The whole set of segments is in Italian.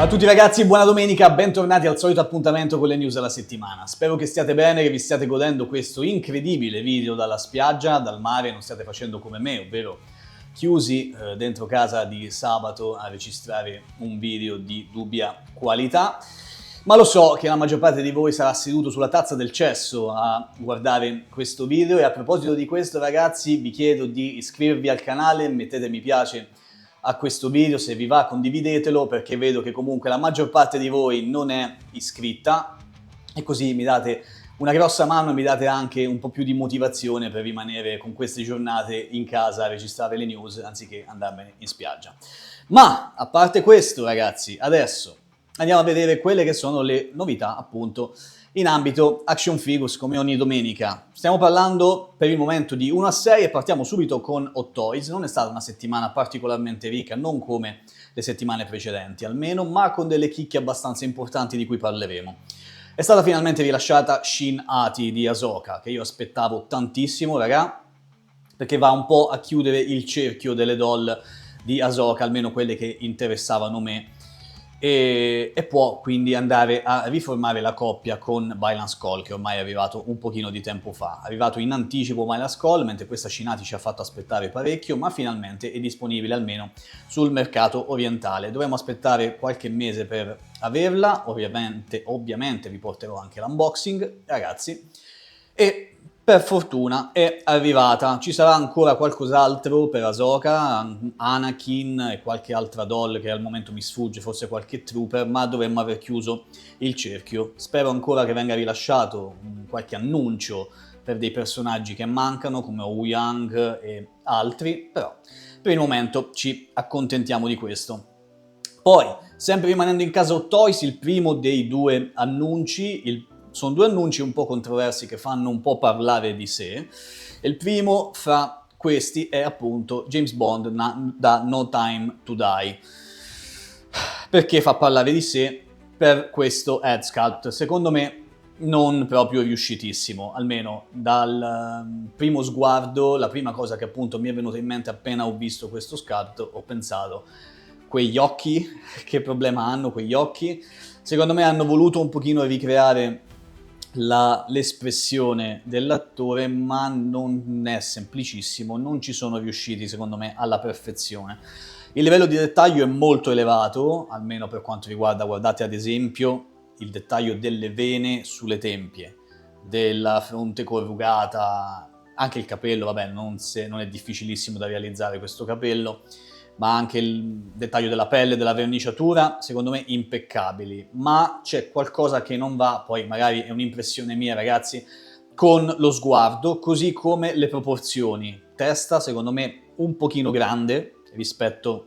Ciao a tutti ragazzi, buona domenica, bentornati al solito appuntamento con le news della settimana. Spero che stiate bene, che vi stiate godendo questo incredibile video dalla spiaggia, dal mare, non stiate facendo come me, ovvero chiusi dentro casa di sabato a registrare un video di dubbia qualità. Ma lo so che la maggior parte di voi sarà seduto sulla tazza del cesso a guardare questo video e a proposito di questo ragazzi vi chiedo di iscrivervi al canale, mettete mi piace a questo video, se vi va condividetelo perché vedo che comunque la maggior parte di voi non è iscritta e così mi date una grossa mano e mi date anche un po' più di motivazione per rimanere con queste giornate in casa a registrare le news anziché andarmene in spiaggia. Ma a parte questo ragazzi, adesso andiamo a vedere quelle che sono le novità appunto in ambito action figures come ogni domenica. Stiamo parlando per il momento di 1 a 6 e partiamo subito con Hot Toys. Non è stata una settimana particolarmente ricca, non come le settimane precedenti almeno, ma con delle chicche abbastanza importanti di cui parleremo. È stata finalmente rilasciata Shin Hati di Ahsoka, che io aspettavo tantissimo, raga, perché va un po' a chiudere il cerchio delle doll di Ahsoka, almeno quelle che interessavano me, e può quindi andare a riformare la coppia con Bailan Skoll, che ormai è arrivato un pochino di tempo fa. È arrivato in anticipo Bailan Skoll, mentre questa Shin Hati ci ha fatto aspettare parecchio, ma finalmente è disponibile almeno sul mercato orientale. Dovremo aspettare qualche mese per averla, ovviamente vi porterò anche l'unboxing, ragazzi, e per fortuna è arrivata. Ci sarà ancora qualcos'altro per Ahsoka, Anakin e qualche altra doll che al momento mi sfugge, forse qualche trooper, ma dovremmo aver chiuso il cerchio. Spero ancora che venga rilasciato qualche annuncio per dei personaggi che mancano come Ouyang e altri, però per il momento ci accontentiamo di questo. Poi, sempre rimanendo in casa Hot Toys, il primo dei due annunci, sono due annunci un po' controversi che fanno un po' parlare di sé. Il primo fra questi è appunto James Bond da No Time to Die. Perché fa parlare di sé? Per questo head sculpt, secondo me non proprio riuscitissimo, almeno dal primo sguardo, la prima cosa che appunto mi è venuta in mente appena ho visto questo sculpt, ho pensato, quegli occhi, che problema hanno quegli occhi? Secondo me hanno voluto un pochino ricreare l'espressione dell'attore, ma non è semplicissimo, non ci sono riusciti secondo me alla perfezione. Il livello di dettaglio è molto elevato, almeno per quanto riguarda, guardate ad esempio il dettaglio delle vene sulle tempie, della fronte corrugata, anche il capello, vabbè non è difficilissimo da realizzare questo capello, ma anche il dettaglio della pelle, della verniciatura, secondo me impeccabili, ma c'è qualcosa che non va, poi magari è un'impressione mia ragazzi, con lo sguardo, così come le proporzioni. Testa secondo me un pochino grande rispetto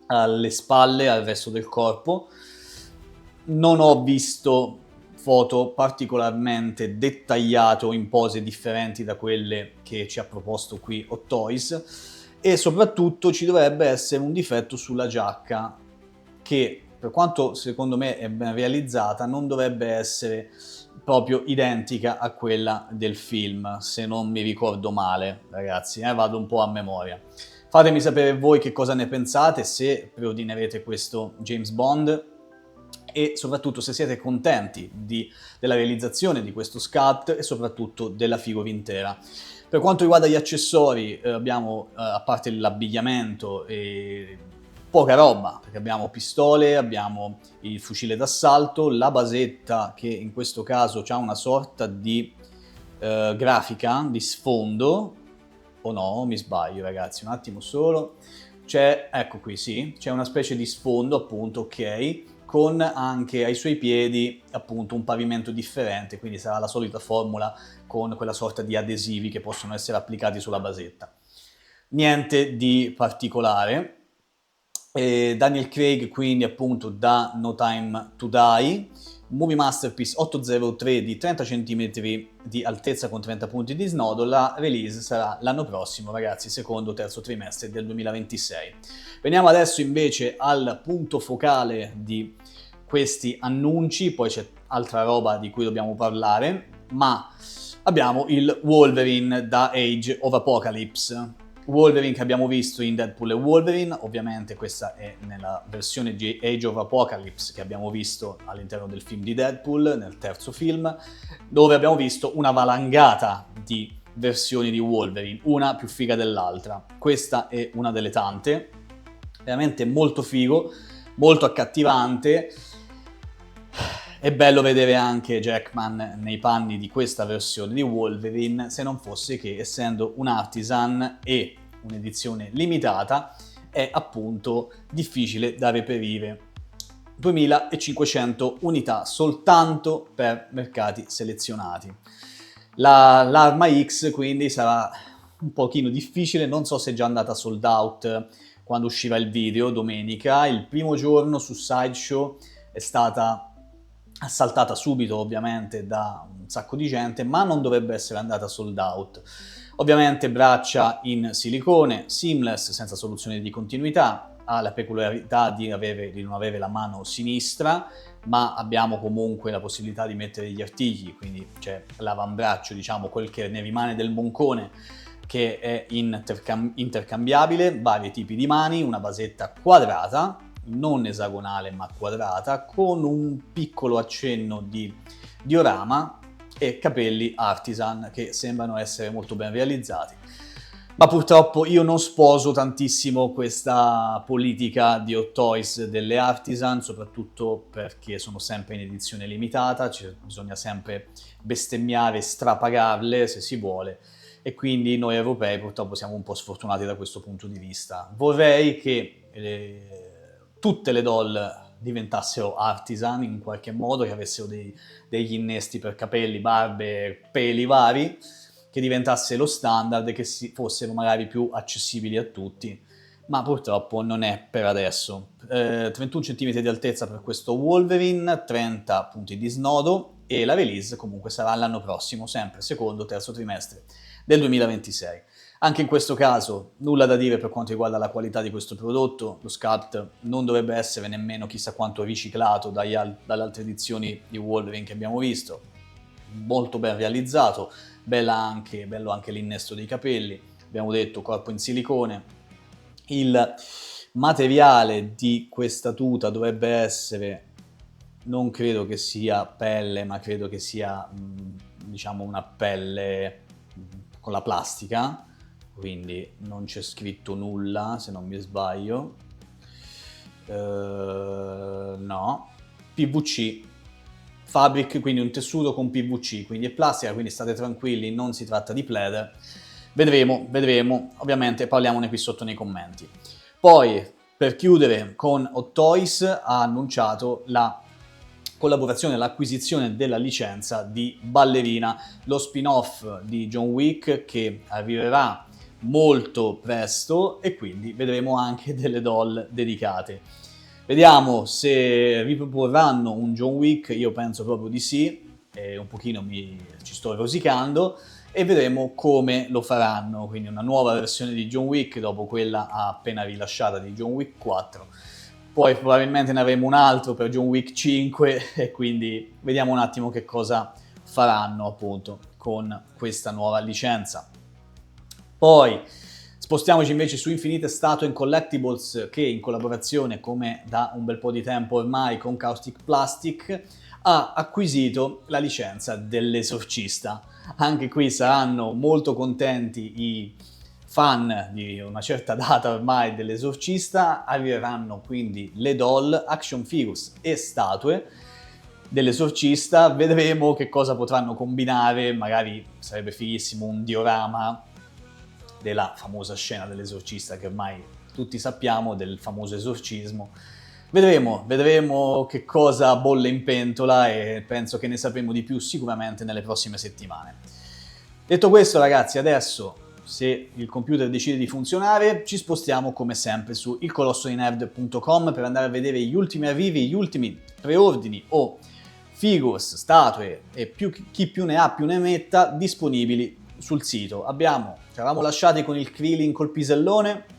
alle spalle, al resto del corpo. Non ho visto foto particolarmente dettagliate o in pose differenti da quelle che ci ha proposto qui Hot Toys. E soprattutto ci dovrebbe essere un difetto sulla giacca che, per quanto secondo me è ben realizzata, non dovrebbe essere proprio identica a quella del film, se non mi ricordo male, ragazzi, vado un po' a memoria. Fatemi sapere voi che cosa ne pensate, se preordinerete questo James Bond e soprattutto se siete contenti della realizzazione di questo sculpt e soprattutto della figura intera. Per quanto riguarda gli accessori abbiamo, a parte l'abbigliamento, poca roba, perché abbiamo pistole, abbiamo il fucile d'assalto, la basetta che in questo caso ha una sorta di grafica, di sfondo, o no, mi sbaglio ragazzi, un attimo solo, ecco qui sì, c'è una specie di sfondo appunto, ok, con anche ai suoi piedi appunto un pavimento differente, quindi sarà la solita formula con quella sorta di adesivi che possono essere applicati sulla basetta. Niente di particolare. Daniel Craig quindi appunto da No Time to Die, Movie Masterpiece 803 di 30 cm di altezza con 30 punti di snodo. La release sarà l'anno prossimo ragazzi, secondo o terzo trimestre del 2026. Veniamo adesso invece al punto focale di questi annunci, poi c'è altra roba di cui dobbiamo parlare, ma abbiamo il Wolverine da Age of Apocalypse, Wolverine che abbiamo visto in Deadpool e Wolverine, ovviamente questa è nella versione di Age of Apocalypse che abbiamo visto all'interno del film di Deadpool, nel terzo film, dove abbiamo visto una valangata di versioni di Wolverine, una più figa dell'altra. Questa è una delle tante, veramente molto figo, molto accattivante. È bello vedere anche Jackman nei panni di questa versione di Wolverine, se non fosse che, essendo un artisan e un'edizione limitata, è appunto difficile da reperire. 2500 unità soltanto per mercati selezionati. L'arma X quindi sarà un pochino difficile, non so se è già andata sold out quando usciva il video domenica. Il primo giorno su Sideshow è stata assaltata subito ovviamente da un sacco di gente, ma non dovrebbe essere andata sold out. Ovviamente braccia in silicone, seamless, senza soluzione di continuità, ha la peculiarità di non avere la mano sinistra, ma abbiamo comunque la possibilità di mettere gli artigli, quindi c'è l'avambraccio, diciamo quel che ne rimane del moncone, che è intercambiabile, vari tipi di mani, una basetta quadrata, non esagonale ma quadrata, con un piccolo accenno di diorama e capelli artisan che sembrano essere molto ben realizzati. Ma purtroppo io non sposo tantissimo questa politica di Hot Toys delle artisan, soprattutto perché sono sempre in edizione limitata, bisogna sempre bestemmiare, strapagarle se si vuole, e quindi noi europei purtroppo siamo un po' sfortunati da questo punto di vista. Vorrei che tutte le doll diventassero artisan in qualche modo, che avessero degli innesti per capelli, barbe, peli vari, che diventasse lo standard e che fossero magari più accessibili a tutti, ma purtroppo non è per adesso. 31 cm di altezza per questo Wolverine, 30 punti di snodo, e la release comunque sarà l'anno prossimo, sempre secondo o terzo trimestre del 2026. Anche in questo caso nulla da dire per quanto riguarda la qualità di questo prodotto, lo sculpt non dovrebbe essere nemmeno chissà quanto riciclato dalle altre edizioni di Wolverine che abbiamo visto, molto ben realizzato, bello anche l'innesto dei capelli, abbiamo detto corpo in silicone, il materiale di questa tuta dovrebbe essere, non credo che sia pelle, ma credo che sia diciamo una pelle con la plastica, quindi non c'è scritto nulla se non mi sbaglio, no, PVC fabric, quindi un tessuto con PVC, quindi è plastica, quindi state tranquilli, non si tratta di pleather. Vedremo, ovviamente parliamone qui sotto nei commenti. Poi, per chiudere con Hot Toys, ha annunciato la collaborazione, l'acquisizione della licenza di Ballerina, lo spin-off di John Wick che arriverà molto presto, e quindi vedremo anche delle doll dedicate. Vediamo se riproporranno un John Wick, io penso proprio di sì, un pochino ci sto rosicando, e vedremo come lo faranno, quindi una nuova versione di John Wick dopo quella appena rilasciata di John Wick 4. Poi probabilmente ne avremo un altro per John Wick 5, e quindi vediamo un attimo che cosa faranno appunto con questa nuova licenza. Poi spostiamoci invece su Infinite Statue and Collectibles, che in collaborazione, come da un bel po' di tempo ormai, con Caustic Plastic ha acquisito la licenza dell'Esorcista. Anche qui saranno molto contenti i fan di una certa data ormai dell'Esorcista. Arriveranno quindi le doll, action figures e statue dell'Esorcista. Vedremo che cosa potranno combinare, magari sarebbe fighissimo un diorama della famosa scena dell'Esorcista, che ormai tutti sappiamo, del famoso esorcismo. Vedremo che cosa bolle in pentola, e penso che ne sapremo di più sicuramente nelle prossime settimane. Detto questo, ragazzi, adesso, se il computer decide di funzionare, ci spostiamo come sempre su ilcolossodinerd.com per andare a vedere gli ultimi arrivi, gli ultimi preordini o figures, statue e chi più ne ha più ne metta disponibili sul sito. Ci eravamo lasciati con il Krillin col pisellone,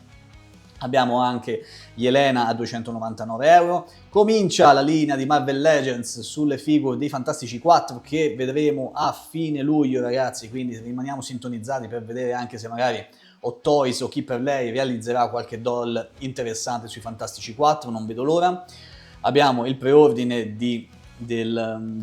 abbiamo anche Yelena a 299 euro, comincia la linea di Marvel Legends sulle figure dei Fantastici 4 che vedremo a fine luglio, ragazzi, quindi rimaniamo sintonizzati per vedere anche se magari Hot Toys o chi per lei realizzerà qualche doll interessante sui Fantastici 4, non vedo l'ora. Abbiamo il preordine di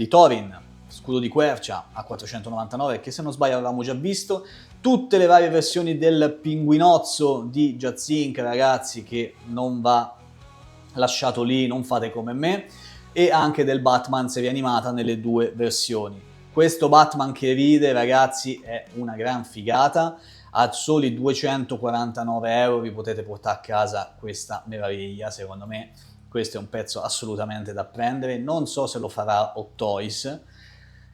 Thorin, scudo di quercia a 499, che se non sbaglio avevamo già visto. Tutte le varie versioni del pinguinozzo di Jazink, ragazzi, che non va lasciato lì, non fate come me, e anche del Batman serie animata nelle due versioni. Questo Batman che ride, ragazzi, è una gran figata. A soli 249 euro vi potete portare a casa questa meraviglia. Secondo me questo è un pezzo assolutamente da prendere. Non so se lo farà Hot Toys,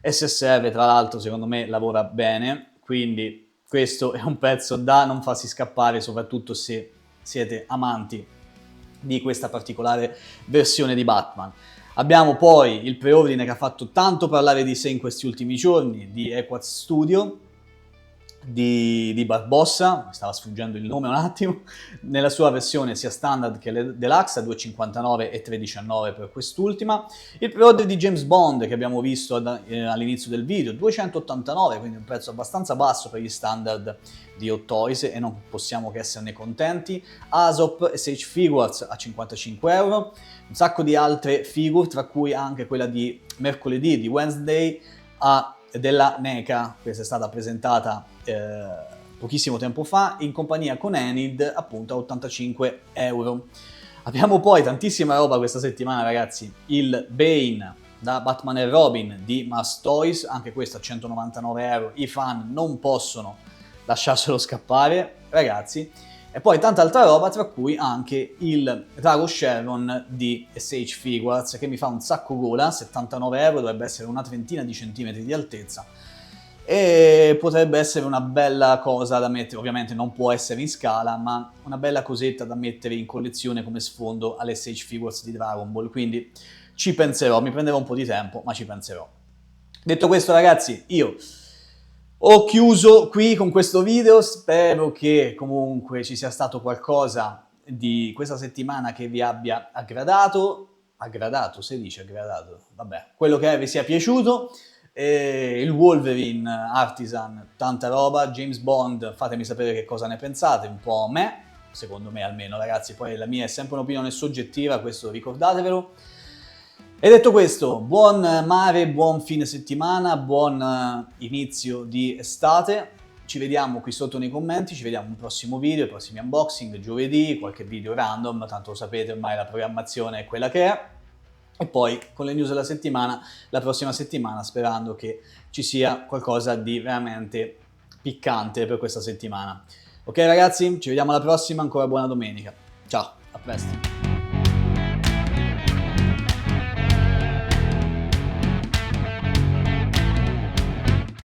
e se serve, tra l'altro, secondo me lavora bene, quindi questo è un pezzo da non farsi scappare, soprattutto se siete amanti di questa particolare versione di Batman. Abbiamo poi il preordine che ha fatto tanto parlare di sé in questi ultimi giorni, di Equaz Studio, di Barbossa, mi stava sfuggendo il nome un attimo, nella sua versione sia standard che deluxe a 2,59 e 3,19 per quest'ultima. Il pre-order di James Bond che abbiamo visto all'inizio del video, 289, quindi un prezzo abbastanza basso per gli standard di Hot Toys e non possiamo che esserne contenti. Aesop SH Figures a 55 euro, un sacco di altre figure, tra cui anche quella di mercoledì, di Wednesday, della NECA, questa è stata presentata pochissimo tempo fa, in compagnia con Enid, appunto a 85 euro. Abbiamo poi tantissima roba questa settimana, ragazzi. Il Bane da Batman e Robin di Mars Toys, anche questo a 199 euro. I fan non possono lasciarselo scappare, ragazzi. E poi tanta altra roba, tra cui anche il Drago Sharon di SH Figures, che mi fa un sacco gola, 79 euro, dovrebbe essere una trentina di centimetri di altezza, e potrebbe essere una bella cosa da mettere, ovviamente non può essere in scala, ma una bella cosetta da mettere in collezione come sfondo alle SH Figures di Dragon Ball, quindi ci penserò, mi prenderà un po' di tempo, ma ci penserò. Detto questo, ragazzi, io ho chiuso qui con questo video, spero che comunque ci sia stato qualcosa di questa settimana che vi abbia aggradato, si dice aggradato, vabbè, quello che vi sia piaciuto. Il Wolverine Artisan, tanta roba. James Bond, fatemi sapere che cosa ne pensate, un po' me, secondo me almeno, ragazzi, poi la mia è sempre un'opinione soggettiva, questo ricordatevelo. E detto questo, buon mare, buon fine settimana, buon inizio di estate. Ci vediamo qui sotto nei commenti, ci vediamo in un prossimo video, i prossimi unboxing, giovedì, qualche video random, tanto lo sapete ormai la programmazione è quella che è. E poi con le news della settimana, la prossima settimana, sperando che ci sia qualcosa di veramente piccante per questa settimana. Ok ragazzi, ci vediamo alla prossima, ancora buona domenica. Ciao, a presto.